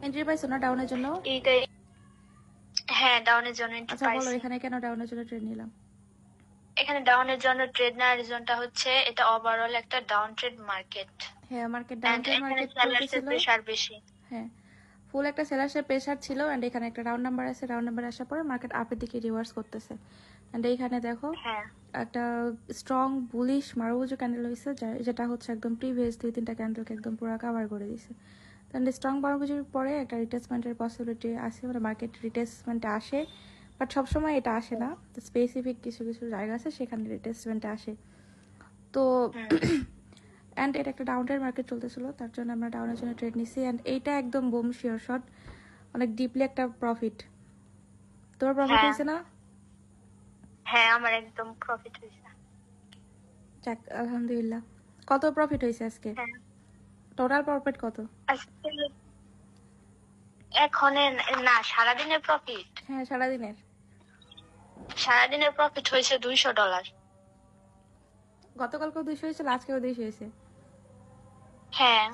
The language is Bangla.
এন্ট্রি পাইছো না ডাউনের জন্য? এইটাই। হ্যাঁ, ডাউনের জন্য এন্ট্রি আচ্ছা বলো পাইছি। এখানে কেন ডাউনের জন্য ট্রেড নিলাম? এখানে ডাউনের জন্য ট্রেড নেওয়ার রিজনটা হচ্ছে এটা ওভারঅল একটা ডাউন ট্রেড মার্কেট। হ্যাঁ মার্কেট ডাউন এন্ড ট্রেড এখানে মার্কেট সেলার্সের চলতেছিল। প্রেসার বেশি। হ্যাঁ ফুল একটা সেলার্সের প্রেশার ছিল অ্যান্ড এখানে একটা রাউন্ড নাম্বার আছে, রাউন্ড নাম্বার আসার পরে মার্কেট আপের দিকে রিভার্স করতেছে। অ্যান্ড এইখানে দেখো হ্যাঁ একটা স্ট্রং বুলিশ মারুজু ক্যান্ডেল হয়েছে যেটা হচ্ছে একদম প্রিভিয়াস 2-3টা ক্যান্ডেলকে একদম পুরো কাভার করে দিছে। তাহলে স্ট্রং মারুজুর পরে একটা রিটেসমেন্টের পসিবিলিটি আছে, মানে মার্কেট রিটেসমেন্টে আসে, বাট সবসময় এটা আসে না, তো স্পেসিফিক কিছু কিছু জায়গা আছে সেখানে রিটেসমেন্টে আসে। তো হুম অ্যান্ড এটা একটা ডাউনের মার্কেট চলতেছিল, তার জন্য আমরা ডাউনের জন্য ট্রেড নিছি। অ্যান্ড এইটা একদম বোম শিওর শট, অনেক ডিপলি একটা প্রফিট। তোমার প্রফিট হ্যাঁ হয়েছে না? হ্যাঁ, আমার একদম প্রফিট হয়েছে। যাক আলহামদুলিল্লাহ। কত প্রফিট হয়েছে আজকে? হ্যাঁ টোটাল প্রফিট কত? আজকে এখন না, সারাদিনের প্রফিট। হ্যাঁ সারাদিনের। সারাদিনের প্রফিট হয়েছে $200। গতকালকেও 200 হয়েছিল, আজকেও 200 হয়েছে। হ্যাঁ